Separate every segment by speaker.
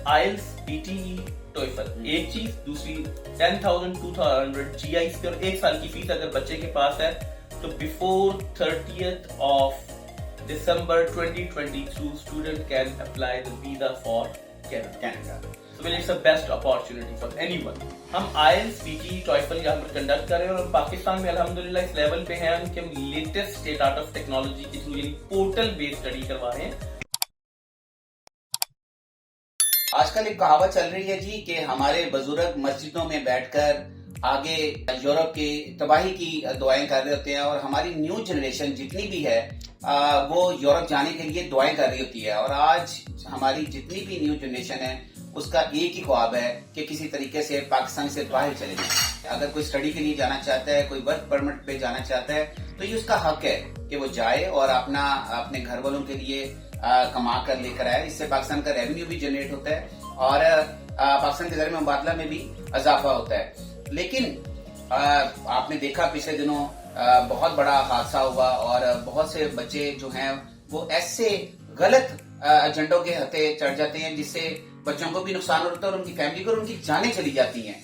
Speaker 1: आइल्स, PTE, टोइफल, एक चीज। दूसरी 10,000 2,000 GIC और 1 साल की फीस अगर बच्चे के पास है तो before 30th of December 2022 student can apply the visa for Canada. So it's the best opportunity for anyone. हम IELTS, PTE, TOEFL यहाँ पर कंडक्ट कर रहे हैं और हम पाकिस्तान में अल्हम्दुलिल्लाह इस लेवल पे हैं कि हम latest state art of technology के थ्रू यानी पोर्टल बेस्ड स्टडी करवा रहे हैं।
Speaker 2: आजकल एक कहावत चल रही है जी कि हमारे बुजुर्ग मस्जिदों में बैठकर आगे यूरोप की तबाही की दुआएं कर रहे होते हैं और हमारी न्यू जनरेशन जितनी भी है वो यूरोप जाने के लिए दुआएं कर रही होती है। और आज हमारी जितनी भी न्यू जनरेशन है उसका एक ही ख्वाब है कि किसी तरीके से पाकिस्तान से बाहर चले जाए। अगर कोई स्टडी के लिए जाना चाहता है, कोई वर्क परमिट पे जाना चाहता है तो ये उसका हक है कि वो जाए और अपने घर वालों के लिए कमा कर लेकर आए। इससे पाकिस्तान का रेवेन्यू भी जनरेट होता है और पाकिस्तान के ज़रिए मुबादला में भी इजाफा होता है। लेकिन आपने देखा पिछले दिनों बहुत बड़ा हादसा हुआ और बहुत से बच्चे जो हैं वो ऐसे गलत एजेंडों के हथे चढ़ जाते हैं जिससे बच्चों को भी नुकसान होता है और उनकी फैमिली को और उनकी जानें चली जाती हैं।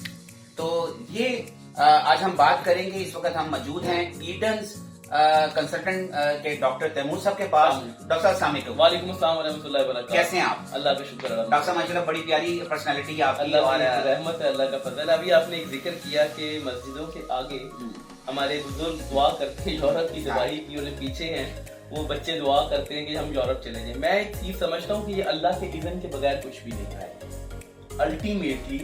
Speaker 2: तो ये आज हम बात करेंगे। इस वक्त हम मौजूद हैं ईडन्स कंसल्टेंट के डॉक्टर तैमूर साहब के पास। डॉक्टर साहब अस्सलाम वालेकुम।
Speaker 1: वालेकुम अस्सलाम व रहमतुल्लाहि व बरकातहू।
Speaker 2: कैसे हैं आप?
Speaker 1: अल्लाह का शुक्र है।
Speaker 2: डॉक्टर साहब माशाल्लाह बड़ी प्यारी पर्सनालिटी है आपकी।
Speaker 1: अल्लाह
Speaker 2: और
Speaker 1: की रहमत है, अल्लाह का फजल। अभी आपने एक जिक्र किया कि मस्जिदों के आगे हमारे बुजुर्ग दुआ करते हैं यूरोप की तबाही की, उन्हें पीछे हैं वो बच्चे दुआ करते हैं कि हम यूरोप चले जाएं। मैं एक चीज समझता हूँ कि ये अल्लाह के इज़्न के बगैर कुछ भी नहीं है। अल्टीमेटली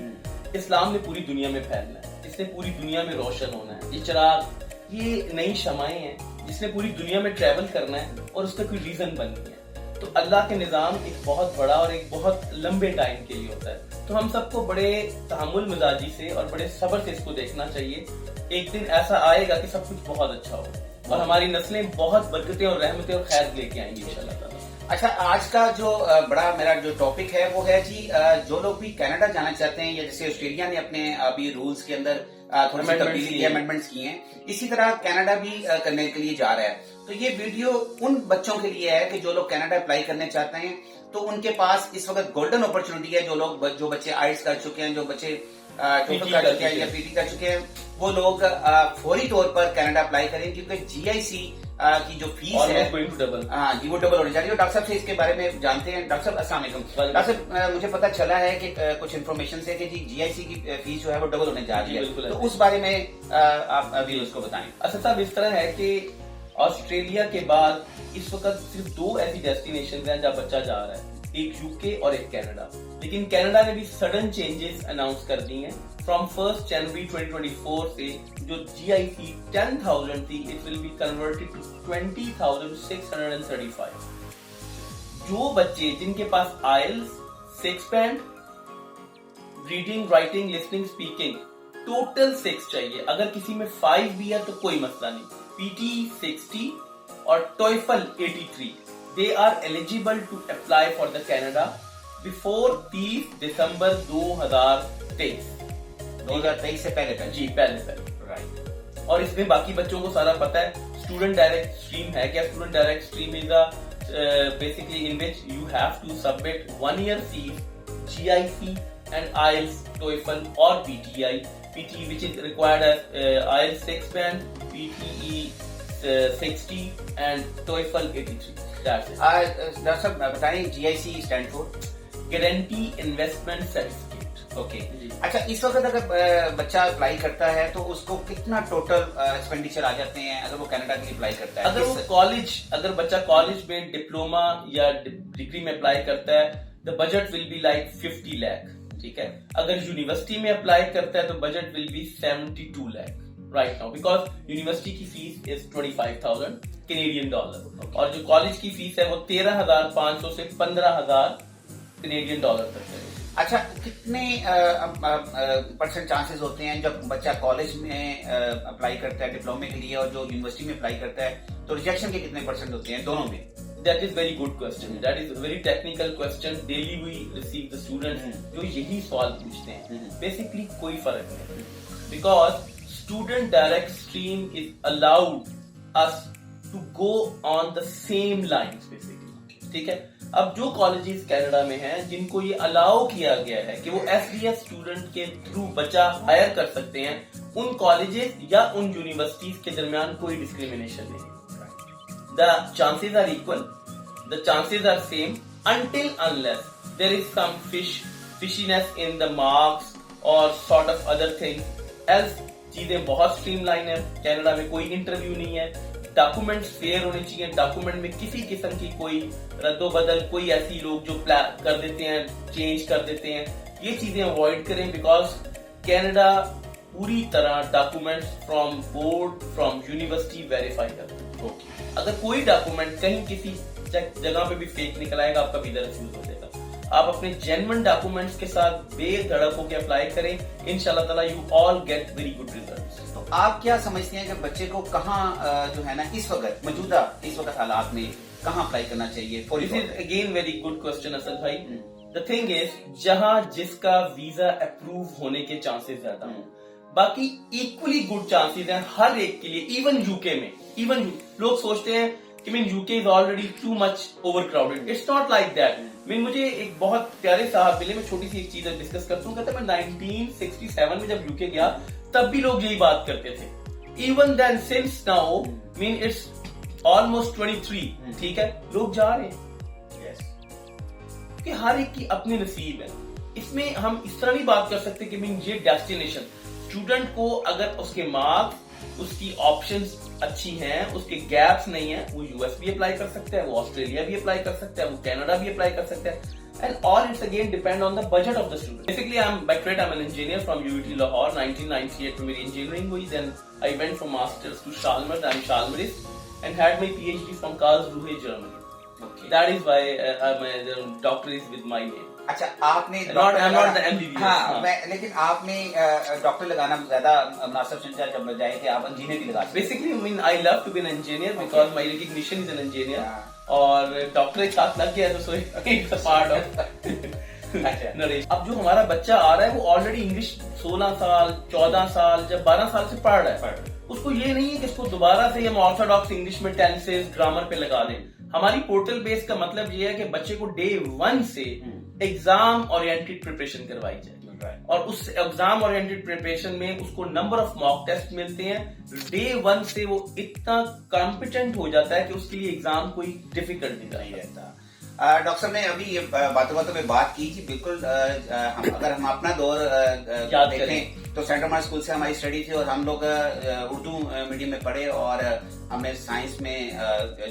Speaker 1: इस्लाम ने पूरी दुनिया में फैलना है, इसने पूरी दुनिया में रोशन होना है। ये चिराग, ये नई शमाएं हैं जिसने पूरी दुनिया में ट्रैवल करना है और उसका कोई रीजन बननी है। तो अल्लाह के निज़ाम एक बहुत बड़ा और एक बहुत लंबे टाइम के लिए होता है। तो हम सबको बड़े तहम्मुल मिजाजी से और बड़े सब्र से इसको देखना चाहिए। एक दिन ऐसा आएगा कि सब कुछ बहुत अच्छा हो और हमारी नस्लें बहुत बरकतें और रहमतें और खैर लेके आएंगी इंशाल्लाह ताला।
Speaker 2: अच्छा, आज का जो बड़ा मेरा जो टॉपिक है वो है जी जो लोग भी कनाडा जाना चाहते हैं या जैसे ऑस्ट्रेलिया ने अपने अभी रूल्स के अंदर थोड़ी सी तब्दीली की, अमेंडमेंट्स किए हैं, इसी तरह कनाडा भी करने के लिए जा रहा है। तो ये वीडियो उन बच्चों के लिए है कि जो लोग कनाडा अप्लाई करने चाहते हैं तो उनके पास इस वक्त गोल्डन अपॉर्चुनिटी है। जो बच्चे आइल्स कर चुके हैं, जो बच्चे टोफल कर चुके हैं या पीटी कर चुके हैं, वो लोग फौरी तौर पर कनाडा अप्लाई करें क्योंकि GIC की जो फीस है हाँ जी वो डबल होने जा रही है। डॉक्टर साहब से इसके बारे में जानते हैं। डॉक्टर साहब अस्सलाम वालेकुम। डॉक्टर साहब मुझे पता चला है कि कुछ इन्फॉर्मेशन से कि जी GIC की फीस जो है वो डबल होने जा रही है, तो उस बारे में आप अभी उसको बताएं।
Speaker 1: अच्छा साहब, इस तरह है कि ऑस्ट्रेलिया के बाद इस वक्त सिर्फ 2 ऐसी डेस्टिनेशन हैं जहाँ बच्चा जा रहा है, एक यूके और एक कनाडा। लेकिन कनाडा ने भी सडन चेंजेस अनाउंस कर दी हैं। फ्रॉम 1 जनवरी 2024 से जो GIC 10,000 थी, it will be converted to 20,635। जो बच्चे जिनके पास IELTS 6 band, reading, writing, listening, speaking total 6 चाहिए। अगर किसी में 5 भी है तो कोई मसला नहीं। PTE 60 और TOEFL 83, they are eligible to apply for the Canada before 30 दिसंबर 2023
Speaker 2: से पहले
Speaker 1: जी पहले राइट। और इसमें बाकी बच्चों को सारा पता है। स्टूडेंट डायरेक्ट स्ट्रीम है क्या? Student direct stream is basically in which you have to submit 1 year fees, GIC and IELTS, TOEFL or PTE which is required as IELTS 6 band, PTE 60 and TOEFL 83. That's it.
Speaker 2: Doctor साहब बताएं GIC stand for
Speaker 1: guarantee investment certificate.
Speaker 2: Okay अच्छा, इस वक्त अगर बच्चा apply करता है तो उसको कितना टोटल एक्सपेंडिचर आ जाते हैं अगर वो कनाडा के लिए अप्लाई करता है?
Speaker 1: अगर बच्चा कॉलेज में डिप्लोमा या डिग्री में अप्लाई करता है, the budget will be like 50 lakh, ठीक है। अगर यूनिवर्सिटी में अप्लाई करता है तो budget will be 72 lakh right now, because university की फीस इज 25,000 कैनेडियन डॉलर और जो कॉलेज की फीस है वो 13,500 से 15,000 कैनेडियन डॉलर तक है।
Speaker 2: अच्छा, कितने परसेंट चांसेस होते हैं जब बच्चा कॉलेज में अप्लाई करता है डिप्लोमे के लिए और जो यूनिवर्सिटी में अप्लाई करता है, तो रिजेक्शन के कितने परसेंट होते हैं दोनों में?
Speaker 1: That is very good question. That is a very technical question. Daily we receive the students जो यही सवाल पूछते हैं। Basically कोई फर्क नहीं, because student direct stream is allowed us to go on the same lines basically, ठीक है। अब जो कॉलेजेस कनाडा में हैं जिनको ये अलाउ किया गया है कि वो एसडीएस स्टूडेंट के थ्रू बच्चा हायर कर सकते हैं, उन कॉलेजेस या उन यूनिवर्सिटीज के दरमियान कोई डिस्क्रिमिनेशन नहीं। The chances are equal, the chances are same until unless there is some fishiness in the marks or sort of other things, else चीजें बहुत स्ट्रीमलाइन है। कनाडा में कोई इंटरव्यू नहीं है, डॉक्यूमेंट्स फेयर होने चाहिए, डॉक्यूमेंट में किसी किस्म की कोई रद्दोबदल, कोई ऐसी लोग जो प्लान कर देते हैं, चेंज कर देते हैं, ये चीजें अवॉइड करें। बिकॉज कनाडा पूरी तरह documents from board from university verify करते हैं। अगर कोई डॉक्यूमेंट कहीं किसी जगह पे भी फेक निकल आएगा, आपका वीजा रिफ्यूज हो जाएगा। आप अपने जेन्युइन डॉक्यूमेंट्स के साथ बेधड़क होकर अप्लाई करें, इंशाल्लाह ताला you all get very good results.
Speaker 2: तो आप क्या समझते हैं कि बच्चे को कहाँ जो है ना इस वक्त हालात में कहाँ अप्लाई करना चाहिए?
Speaker 1: This is again very good question Asad भाई। द थिंग इज, जहां जिसका वीजा अप्रूव होने के चांसेस ज्यादा हों, बाकी इक्वली गुड चांसेस हैं हर एक के लिए। इवन यूके में, लोग सोचते हैं कि mean UK is already too much over crowded. It's not like that. Mean मुझे एक बहुत प्यारे साहब मिले, मैं छोटी सी एक चीज डिस्कस करता हूँ। कहते मैं 1967 में जब यूके गया तब भी लोग यही बात करते थे। Even then since now mean it's almost 23, ठीक है, लोग जा रहे हैं। कि हर एक की अपनी नसीब है। इसमें हम इस तरह नहीं बात कर सकते कि मीन ये डेस्टिनेशन स्टूडेंट को, अगर उसके मार्क्स, उसकी ऑप्शंस अच्छी हैं, उसके गैप्स नहीं है, वो यूएस भी अप्लाई कर सकता है, वो ऑस्ट्रेलिया भी अप्लाई कर सकता है, वो कनाडा भी अप्लाई कर सकता है। And all it's again depend on the budget of the student. Basically I am by trade I am an engineer from UIT Lahore. 1998 में मेरी इंजीनियरिंग हुई। Then I went for masters to Shalamar, I am Shalamarist, and had my PhD from Karlsruhe, Germany. That is why my doctor is with my name.
Speaker 2: अच्छा, आपने
Speaker 1: I'm not the MBBS.
Speaker 2: हाँ, लेकिन आपने doctor लगाना ज्यादा मुनासिब समझा जब बजाय कि आप इंजीनियर भी लगा सकते।
Speaker 1: Basically, I mean, I love to be an engineer because my recognition is an engineer. और डॉक्टर एक साथ लग गया तो it's a part of Naresh. अब जो हमारा बच्चा आ रहा है वो ऑलरेडी इंग्लिश 16 साल 14 साल जब 12 साल से पढ़ रहा है, उसको ये नहीं है कि इसको दोबारा से हम ऑर्थोडॉक्स इंग्लिश में टेंसेस ग्रामर पे लगा दें। हमारी पोर्टल बेस का मतलब ये है कि बच्चे को डे 1 से एग्जाम ओरिएंटेड प्रिपरेशन करवाई जाए, और उस एग्जाम ओरिएंटेड प्रिपरेशन में उसको नंबर ऑफ मॉक टेस्ट मिलते हैं। डे 1 से वो इतना कॉम्पिटेंट हो जाता है कि उसके लिए एग्जाम कोई डिफिकल्ट नहीं रहता।
Speaker 2: डॉक्टर साहब ने अभी ये बातों में बात की थी। बिल्कुल, अगर हम अपना दौर देखें तो सेंट थॉमस स्कूल से हमारी स्टडी थी और हम लोग उर्दू मीडियम में पढ़े, और हमने साइंस में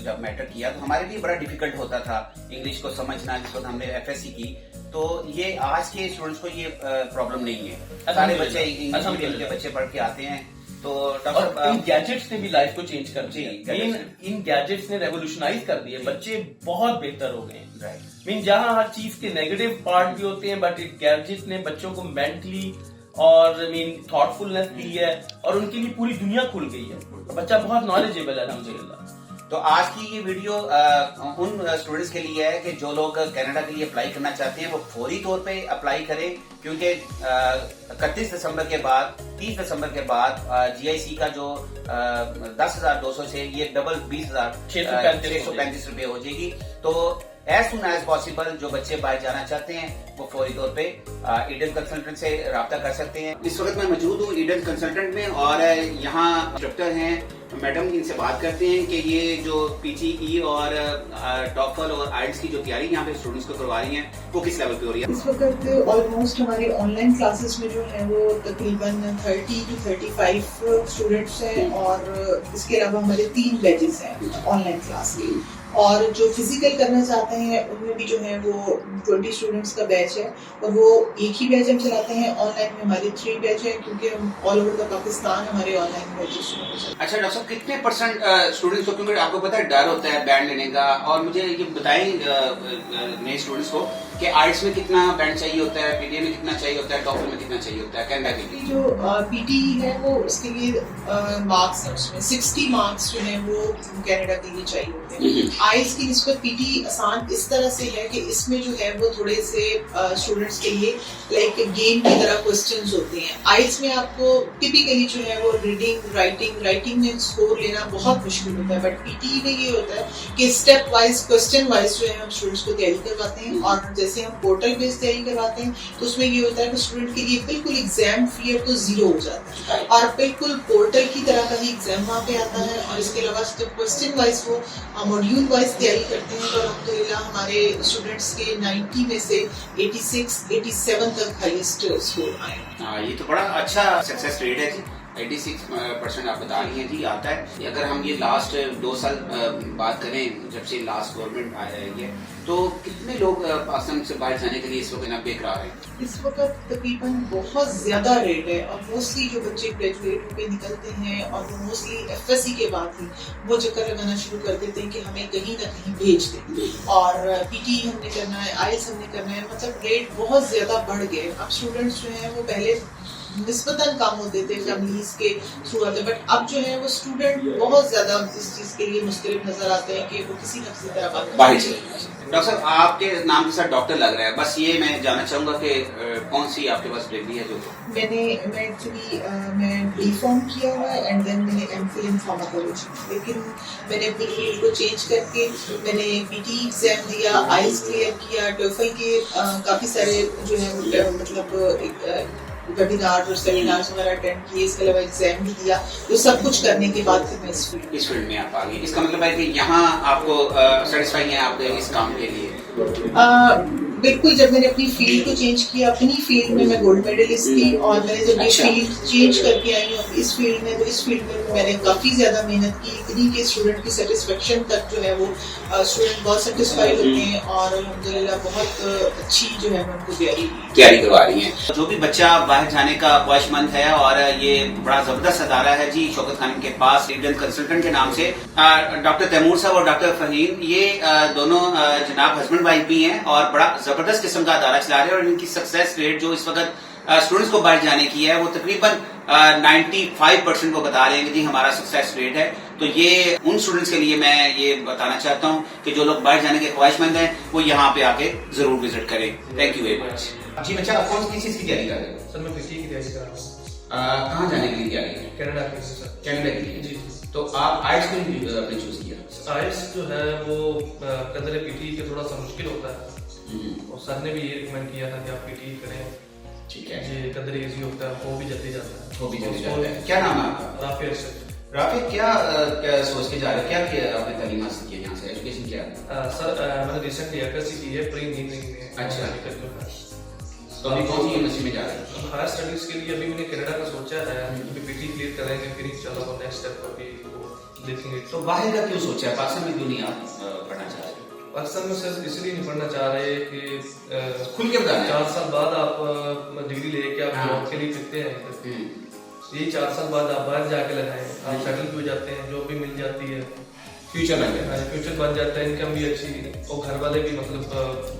Speaker 2: जब मैटर किया तो हमारे लिए बड़ा डिफिकल्ट होता था इंग्लिश को समझना। जिस वक्त हमने एफएससी की, तो ये आज के स्टूडेंट्स को ये प्रॉब्लम नहीं है। सारे बच्चे इंग्लिश मीडियम के बच्चे पढ़ के आते हैं। तो डॉक्टर,
Speaker 1: इन गैजेट्स ने भी लाइफ को चेंज कर दिया। इन गैजेट्स ने रेवोल्यूशनाइज कर दिए, बच्चे बहुत बेहतर हो गए। मीन जहां हर चीज के नेगेटिव पार्ट भी होते हैं, बट इन गैजेट्स ने बच्चों को मेंटली और मीन थॉटफुलनेस दी है, और उनके लिए पूरी दुनिया खुल गई है। बच्चा बहुत नॉलेजेबल है अल्हम्दुलिल्लाह।
Speaker 2: तो आज की ये वीडियो उन स्टूडेंट्स के लिए है कि जो लोग कनाडा के लिए अप्लाई करना चाहते हैं वो फौरी तौर पे अप्लाई करें, क्योंकि 31 दिसंबर के बाद 30 दिसंबर के बाद जीआईसी का जो 10,200 से ये डबल 20,635 रुपए हो जाएगी। तो एज सुन एज पॉसिबल जो बच्चे बाहर जाना चाहते हैं वो फौरी तौर पे ईडन कंसल्टेंट से राब्ता कर सकते हैं। इस वक्त मैं मौजूद हूँ ईडन कंसल्टेंट में, और यहाँ इंस्ट्रक्टर हैं मैडम, इनसे बात करते हैं कि ये जो पीटीई और टॉफल और आइल्स की जो तैयारी यहाँ पे स्टूडेंट्स को करवा रही हैं वो किस लेवल पे हो रही है?
Speaker 3: इस वक्त ऑलमोस्ट हमारे ऑनलाइन क्लासेस में जो है वो तकरीबन 30 to 35 स्टूडेंट्स हैं, और इसके अलावा हमारे 3 बैचेस हैं ऑनलाइन क्लास के। और जो फिजिकल करना चाहते हैं उनमें भी जो है वो 20 स्टूडेंट्स का बैच है, और वो एक ही बैच हम चलाते हैं। ऑनलाइन में हमारे 3 बैच है, क्योंकि हम ऑल ओवर द पाकिस्तान हमारे ऑनलाइन बैचेस शुरू हो जाते हैं।
Speaker 2: अच्छा डॉक्टर साहब, कितने परसेंट स्टूडेंट्स को, क्योंकि आपको पता है डर होता है बैंड लेने का, और मुझे ये बताएं नए स्टूडेंट्स को कि आइल्स में कितना बैंड चाहिए होता है, पीटीए में कितना चाहिए होता है, टॉफल में कितना चाहिए होता है कनाडा के लिए?
Speaker 3: जो पीटी है वो उसके लिए मार्क्स हैं, उसमें 60 मार्क्स जो है वो कनाडा के लिए चाहिए होते हैं। आइल्स की निस्बत पीटी आसान इस तरह से है कि इसमें जो है वो थोड़े से स्टूडेंट्स के लिए लाइक गेम की तरह क्वेश्चंस होते हैं। आइल्स में आपको टिपिकली जो है वो रीडिंग राइटिंग में स्कोर लेना बहुत मुश्किल होता है, बट पीटी में ये होता है कि स्टेप वाइज क्वेश्चन वाइज जो है हम स्टूडेंट्स को तैयारी करवाते हैं, और जैसे हम पोर्टल बेस्ड तैयारी करवाते हैं तो उसमें ये होता है कि स्टूडेंट के लिए बिल्कुल एग्जाम फियर तो जीरो हो जाता है और बिल्कुल पोर्टल की तरह का ही एग्जाम वहाँ पे आता है। और इसके अलावा जब क्वेश्चन वाइज वो मॉड्यूल वाइज तैयारी करते हैं तो अल्हम्दुलिल्लाह हमारे स्टूडेंट्स के 90 में से 86, 87 तक हाईएस्ट स्कोर आए।
Speaker 2: हाँ, ये तो बड़ा अच्छा सक्सेस रेट है जी। 86% आप बता रही हैं जी आता है। अगर हम ये लास्ट 2 साल बात करें जब से लास्ट गवर्नमेंट आया है ये, तो कितने लोग पाकिस्तान से बाहर जाने के लिए इस वक्त बेकरार हैं?
Speaker 3: इस वक्त तकरीबन बहुत ज्यादा रेट है और मोस्टली जो बच्चे ग्रेजुएट पे निकलते हैं और वो मोस्टली एफएससी के बाद ही वो चक्कर लगाना शुरू कर देते हैं कि हमें कहीं ना कहीं भेज दें और पीटी हमने करना है, आईएलटीएस हमने करना है, मतलब रेट बहुत ज्यादा बढ़ गए। अब स्टूडेंट्स जो हैं वो पहले निस्बतन कम होते थे फैमिलीज के थ्रू आते, बट अब जो है वो स्टूडेंट बहुत ज्यादा इस चीज के लिए मुस्तरब नजर आते हैं कि वो किसी न किसी तरह
Speaker 2: बाहर चले। डॉक्टर साहब आपके नाम के साथ डॉक्टर लग रहा है, बस ये मैं जानना चाहूंगा कि कौन सी आपके पास डिग्री है जो
Speaker 3: मैं एक्चुअली मैं बीफॉर्म किया हुआ है एंड देन मैंने एमफिल इन फार्माकोलॉजी, लेकिन मैंने अपनी फील्ड को चेंज करके मैंने पीटी एग्जाम दिया, आईएलटीएस क्लियर किया, टोफल के काफी सारे जो है मतलब वेबिनार और सेमिनार्स वगैरह अटेंड किए, इसके अलावा एग्जाम भी दिया। तो सब कुछ करने के बाद फिर मैं इस फील्ड में
Speaker 2: आप आ गए। इसका मतलब है कि यहाँ आपको सेटिस्फाई है आप इस काम के लिए?
Speaker 3: बिल्कुल, जब मैंने अपनी फील्ड को चेंज किया, अपनी फील्ड में मैं गोल्ड मेडलिस्ट थी और मैंने जब ये फील्ड चेंज करके आई हूँ इस फील्ड में, तो इस फील्ड में मैंने काफ़ी ज़्यादा मेहनत की, इतनी कि स्टूडेंट की सेटिस्फेक्शन तक जो है वो स्टूडेंट बहुत सेटिस्फाइड होते हैं और अल्हम्दुलिल्लाह बहुत अच्छी जो है मैं उनको तैयारी करवा रही हैं।
Speaker 2: जो भी बच्चा बाहर जाने का ख्वाहिशमंद है और ये बड़ा जबरदस्त अदारा है जी शौकत खान के पास रेजिडेंट कंसल्टेंट के नाम से डॉक्टर तैमूर साहब और डॉक्टर फहीम, ये दोनों जनाब हस्बैंड वाइफ भी हैं और बड़ा जबरदस्त किस्म का अदारा चला रहे हैं और इनकी सक्सेस रेट जो इस वक्त स्टूडेंट्स को बाहर जाने की है वो तकरीबन 95% वो बता रहे हैं कि जी हमारा सक्सेस रेट है। तो ये उन स्टूडेंट्स के लिए मैं ये बताना चाहता हूँ कि जो लोग बाहर जाने के ख्वाहिशमंद हैं वो यहाँ पे आके जरूर विजिट करें। Thank you very much. जी बच्चा, आप कौन सी चीज की तैयारी कर रहे हो?
Speaker 4: सर मैं पीटी की तैयारी कर रहा हूँ।
Speaker 2: कहाँ जाने के लिए तैयारी है?
Speaker 4: कनाडा के लिए सर।
Speaker 2: कनाडा के लिए?
Speaker 4: जी।
Speaker 2: तो आप आईएलटीएस क्यों आपने चूज किया?
Speaker 4: आईएलटीएस जो है वो कदर पीटी के थोड़ा सा मुश्किल होता है और सर ने भी ये रिकमेंड किया था कि आप पीटी करें।
Speaker 2: ठीक है।
Speaker 4: ये कदर इजी होता है, वो भी जल्दी जाता है।
Speaker 2: वो भी जल्दी जाता है। क्या नाम है आपका?
Speaker 4: Rafale sir.
Speaker 2: राफेल, क्या सोच के जा रहे हो? क्या किया आपने तालीम हासिल की यहाँ से? एजुकेशन क्या है?
Speaker 4: सर मैंने रिसेंटली एफएससी की है प्री इंजीनियरिंग में।
Speaker 2: अच्छा। तो अभी कौन सी यूनिवर्सिटी में जा रहे हैं?
Speaker 4: हायर स्टडीज के लिए अभी मैंने कनाडा का सोचा है, अभी पीटी क्लियर करेंगे फिर इंशाल्लाह वो नेक्स्ट स्टेप अभी देखेंगे।
Speaker 2: तो बाहर का क्यों सोचा है? पाकिस्तान में क्यों नहीं आप पढ़ना चाह रहे?
Speaker 4: पाकिस्तान में सर इसलिए नहीं पढ़ना चाह रहे कि
Speaker 2: खुल के बताना
Speaker 4: 4 साल बाद आप डिग्री लेके आप जॉब के लिए फिरते हैं, यही 4 साल बाद आप बाहर जाके लगाए, आप सेटल भी हो जाते हैं, जॉब भी मिल जाती है,
Speaker 2: फ्यूचर बन जाता है।
Speaker 4: फ्यूचर बन जाता है, इनकम भी अच्छी और घर वाले भी मतलब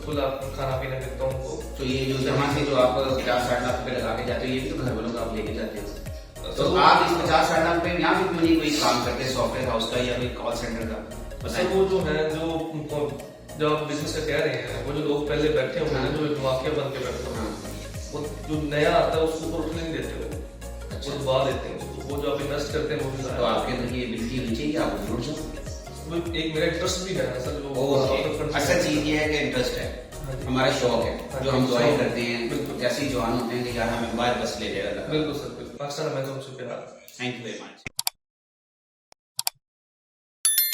Speaker 4: फुल आप खाना पीना देता हूँ उनको।
Speaker 2: तो ये जो जमा से जो आप 50-60 लाख रुपए लगा के जाते हो ये भी तो घर वालों का आप लेके जाते हो, तो आप इस 50-60 लाख रुपए यहाँ पे क्यों नहीं कोई काम करते सॉफ्टवेयर हाउस का या कोई कॉल सेंटर का?
Speaker 4: सर वो जो है जो आप बिजनेस का कह रहे हैं, वो जो लोग पहले बैठे हुए हैं जो माफिया बन के बैठे हुए हैं, वो जो नया आता है उसको ऊपर उठने नहीं देते, वो दबा देते हैं, वो जो आप इन्वेस्ट करते हैं वो भी।
Speaker 2: तो आपके अंदर ये एबिलिटी होनी चाहिए, आप जुड़ जाओ।
Speaker 4: एक मेरा इंटरेस्ट भी है सर, जो
Speaker 2: अच्छा चीज ये है कि इंटरेस्ट है, हमारा शौक है जो हम दुआएं करते हैं जैसे ही जवान होते हैं कि यार हमें बाहर बस ले जाएगा।
Speaker 4: बिल्कुल सर, पाकिस्तान में तो प्यार।
Speaker 2: Thank you very much.